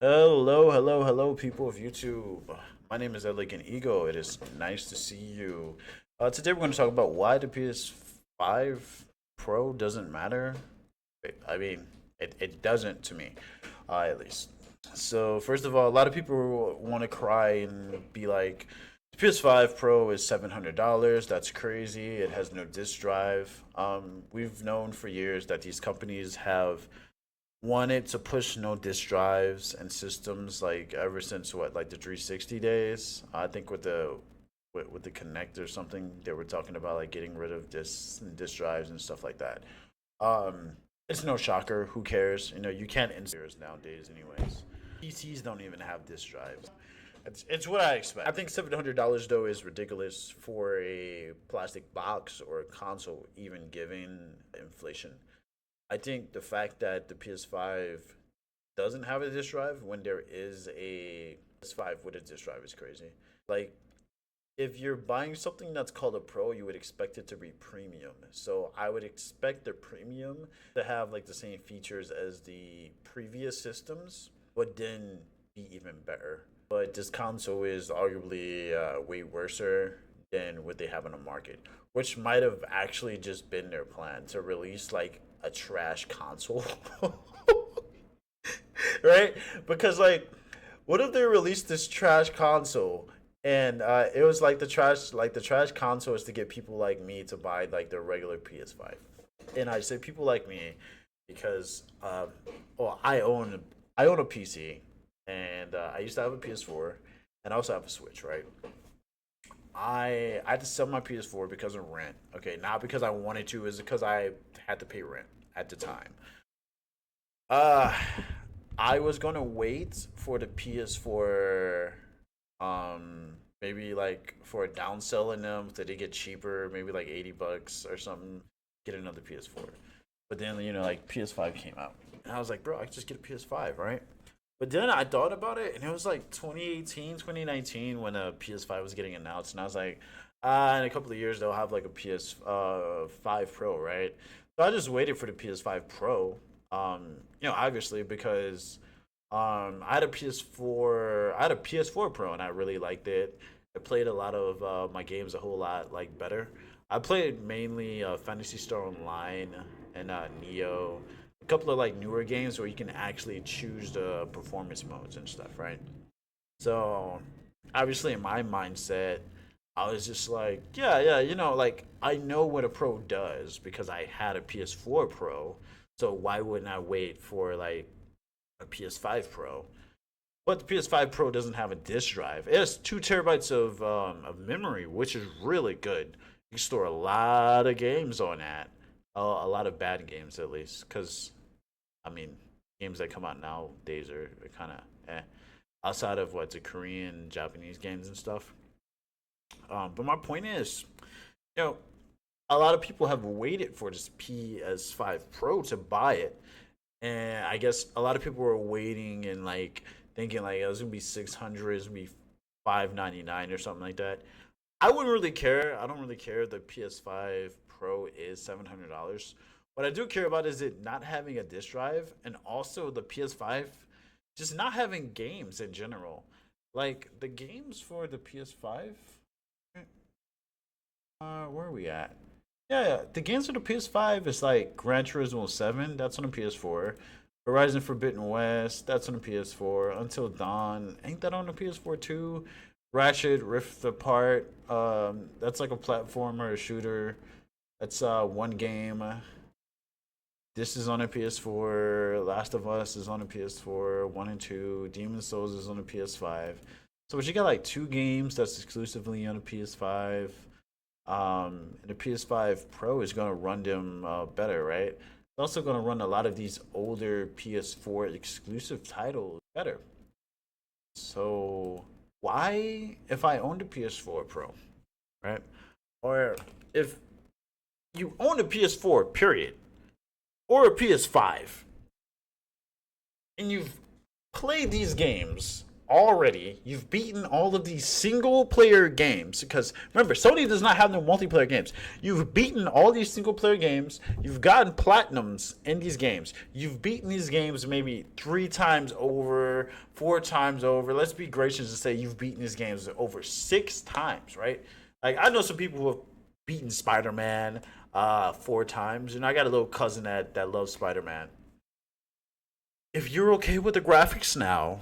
Hello, people of YouTube. My name is Elegant Ego. It is nice to see you. Today we're going to talk about why the PS5 Pro doesn't matter. I mean, it doesn't to me, at least. So, first of all, a lot of people want to cry and be like, the PS5 Pro is $700. That's crazy. It has no disk drive. We've known for years that these companies have wanted to push no disk drives and systems like ever since what, like the 360 days. I think with the Connect or something, they were talking about like getting rid of disks and disk drives and stuff like that. It's no shocker. Who cares? You know, you can't insert nowadays, anyways. PCs don't even have disk drives. It's what I expect. I think $700 though is ridiculous for a plastic box or a console, even given inflation. I think the fact that the PS5 doesn't have a disk drive when there is a PS5 with a disk drive is crazy. Like, if you're buying something that's called a Pro, you would expect it to be premium. So I would expect the premium to have like the same features as the previous systems, but then be even better. But this console is arguably way worser than what they have on the market, which might have actually just been their plan to release like a trash console. Right? Because like, what if they released this trash console and it was like the trash console is to get people like me to buy like the regular PS5. And I say people like me because well, I own a PC, and I used to have a PS4, and I also have a Switch, right? I had to sell my PS4 because of rent. Okay, not because I wanted to, is because I had to pay rent at the time. Uh I was gonna wait for the PS4, maybe like for a downsell in them so they get cheaper, maybe like $80 or something, get another PS4. But then like PS5 came out. And I was like, bro, I could just get a PS5, right? But then I thought about it, and it was like 2018, 2019 when a PS5 was getting announced, and I was like, in a couple of years they'll have like a PS5 Pro, right? So I just waited for the PS5 Pro, obviously because I had a PS4, I had a PS4 Pro, and I really liked it. I played a lot of my games a whole lot like better. I played mainly Fantasy Star Online and Neo, a couple of like newer games where you can actually choose the performance modes and stuff, right? So obviously in my mindset, I was just like, yeah, like I know what a pro does because I had a PS4 Pro. So why wouldn't I wait for like a PS5 Pro? But the PS5 Pro doesn't have a disk drive. It has 2 terabytes of memory, which is really good. You can store a lot of games on that. A lot of bad games, at least. Because, I mean, games that come out nowadays are kind of eh. Outside of what, the Korean, Japanese games and stuff. But my point is, you know, a lot of people have waited for this PS5 Pro to buy it, and I guess a lot of people were waiting and like thinking like it was gonna be 600, it's gonna be 599 or something like that. I wouldn't really care. I don't really care if the PS5 Pro is $700. What I do care about is it not having a disk drive, and also the PS5 just not having games in general. Like the games for the PS5, where are we at? Yeah, the games for the PS5 is like Gran Turismo 7, that's on the PS4. Horizon Forbidden West, that's on the PS4. Until Dawn, ain't that on the PS4 too? Ratchet Rift Apart, that's like a platformer, a shooter. That's one game. This is on a PS4. Last of Us is on a PS4. 1 and 2. Demon Souls is on a PS5. So, but you got like 2 games that's exclusively on a PS5. And the PS5 Pro is going to run them better, right? It's also going to run a lot of these older PS4 exclusive titles better. So, why, if I owned a PS4 Pro, right? Or if you own a PS4, period, or a PS5, and you've played these games already you've beaten all of these single player games, because remember, Sony does not have no multiplayer games. You've beaten all these single player games, you've gotten platinums in these games, you've beaten these games maybe 3 times over, 4 times over. Let's be gracious and say you've beaten these games over 6 times, right? Like, I know some people who have beaten Spider-Man 4 times, and I got a little cousin that loves Spider-Man. If you're okay with the graphics now,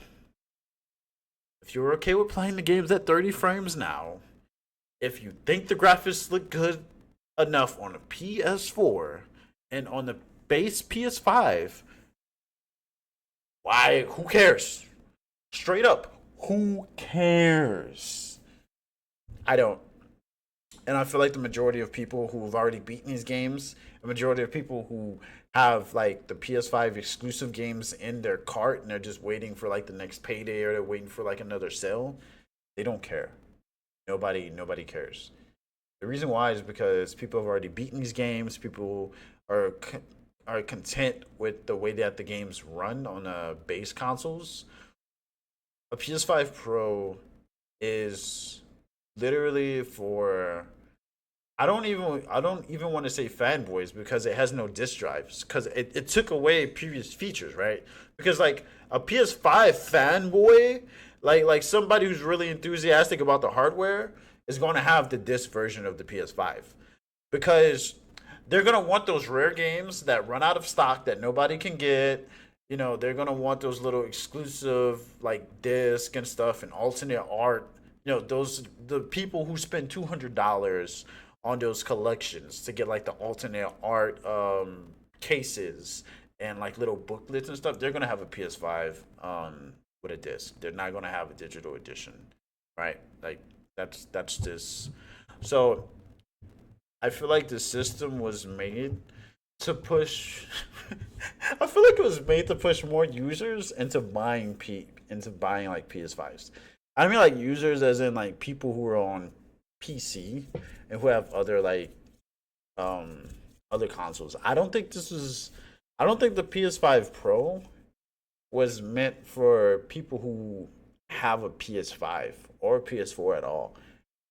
if you're okay with playing the games at 30 frames now, if you think the graphics look good enough on a PS4 and on the base PS5, why? Who cares? Straight up, who cares? I don't. And I feel like the majority of people who have already beaten these games, the majority of people who have like the PS5 exclusive games in their cart and they're just waiting for like the next payday, or they're waiting for like another sale, they don't care. Nobody cares. The reason why is because people have already beaten these games. People are are content with the way that the games run on base consoles. A PS5 Pro is literally for, I don't even want to say fanboys, because it has no disk drives, because it took away previous features, right? Because like a PS5 fanboy, like somebody who's really enthusiastic about the hardware, is going to have the disc version of the PS5, because they're going to want those rare games that run out of stock that nobody can get. They're going to want those little exclusive like disc and stuff and alternate art. Those the people who spend $200 on those collections to get like the alternate art cases and like little booklets and stuff, they're gonna have a PS5 with a disc. They're not gonna have a digital edition, right? Like that's just so. I feel like the system was made to push. I feel like it was made to push more users into buying like PS5s. I mean like users as in like people who are on PC and who have other like um other consoles. I don't think the PS5 Pro was meant for people who have a PS5 or a PS4 at all.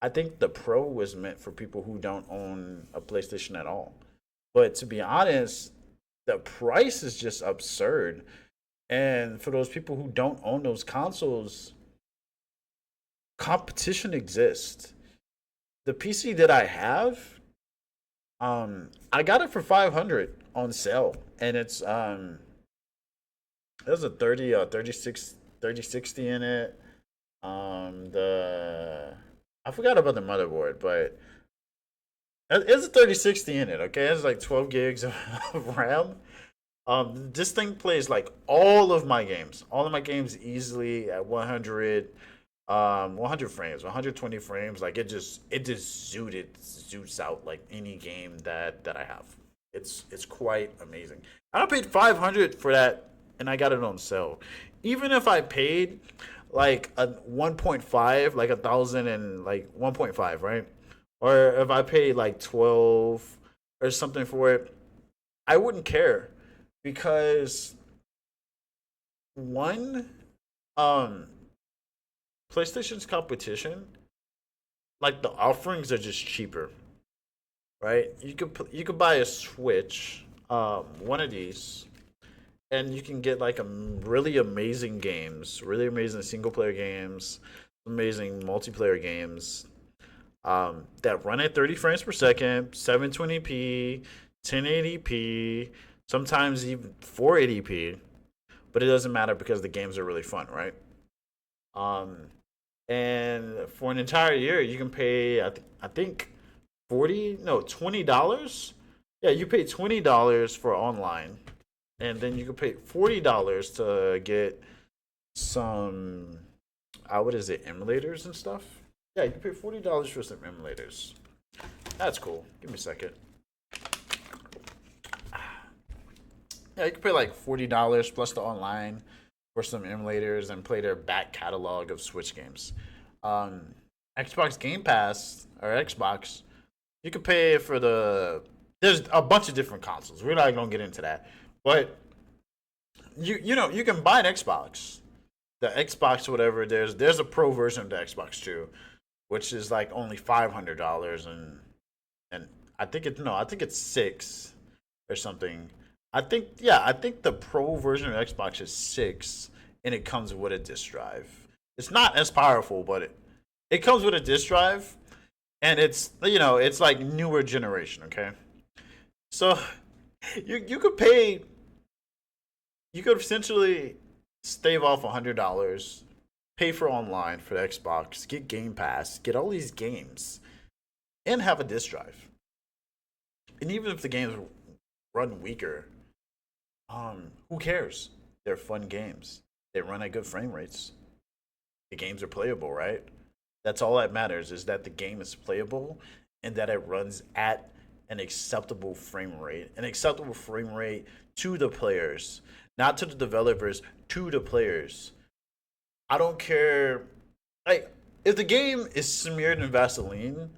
I think the Pro was meant for people who don't own a PlayStation at all. But to be honest, the price is just absurd. And for those people who don't own those consoles, competition exists. The PC that I have, I got it for 500 on sale, and there's a 3060 in it. The I forgot about the motherboard, but it's a 3060 in it. Okay, it's like 12 gigs of RAM. This thing plays like all of my games easily at 100 frames, 120 frames. Like it just zoots out like any game that I have. It's quite amazing. I paid 500 for that, and I got it on sale. Even if I paid like a 1.5, like 1,000 and like 1.5, right? Or if I paid like 12 or something for it, I wouldn't care, because one, um, PlayStation's competition, like the offerings are just cheaper, right? You could buy a Switch, one of these, and you can get like a really amazing games, really amazing single player games, amazing multiplayer games, that run at 30 frames per second, 720p, 1080p, sometimes even 480p. But it doesn't matter because the games are really fun, right? Um, and for an entire year, you can pay I think 40, no, $20. Yeah, you pay $20 for online, and then you can pay $40 to get some what is it, emulators and stuff. Yeah, you can pay $40 for some emulators. That's cool. Give me a second. Yeah, you can pay like $40 plus the online for some emulators and play their back catalog of Switch games. Um, Xbox Game Pass or Xbox, you can pay for There's a bunch of different consoles. We're not gonna get into that, but you can buy an Xbox the Xbox, whatever. There's a pro version of the Xbox too, which is like only $500, and I think it's no, I think it's six or something. I think the pro version of Xbox is six, and it comes with a disc drive. It's not as powerful, but it comes with a disc drive, and it's like newer generation. Okay, so you could pay, you could essentially stave off $100, pay for online for the Xbox, get Game Pass, get all these games, and have a disc drive. And even if the games run weaker, who cares? They're fun games. They run at good frame rates. The games are playable, right? That's all that matters, is that the game is playable and that it runs at an acceptable frame rate to the players, not to the developers, to the players. I don't care. Like, if the game is smeared in Vaseline,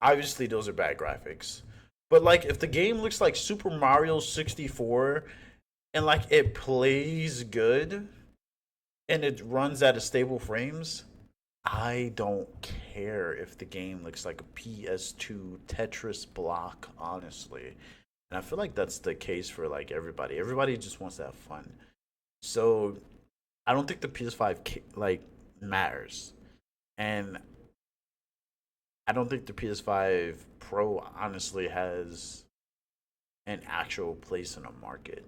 obviously those are bad graphics. But like, if the game looks like Super Mario 64 and like it plays good and it runs at a stable frames, I don't care if the game looks like a PS2 Tetris block, honestly. And I feel like that's the case for like everybody. Everybody just wants to have fun. So I don't think the PS5 like matters. And I don't think the PS5 Pro honestly has an actual place in the market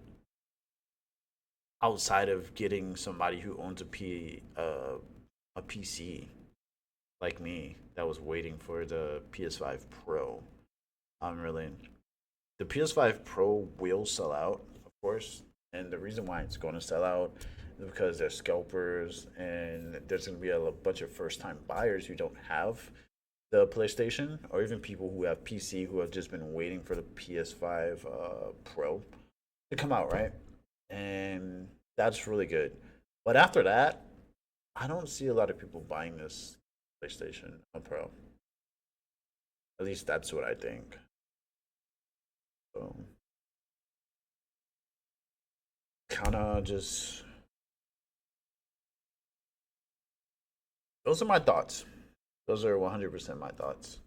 outside of getting somebody who owns a PC like me that was waiting for the PS5 Pro. I'm really The PS5 Pro will sell out, of course, and the reason why it's going to sell out is because there's scalpers and there's going to be a bunch of first-time buyers who don't have the PlayStation, or even people who have PC who have just been waiting for the PS5 Pro to come out, right? And that's really good. But after that, I don't see a lot of people buying this PlayStation Pro. At least that's what I think. So, kind of just those are my thoughts. Those are 100% my thoughts.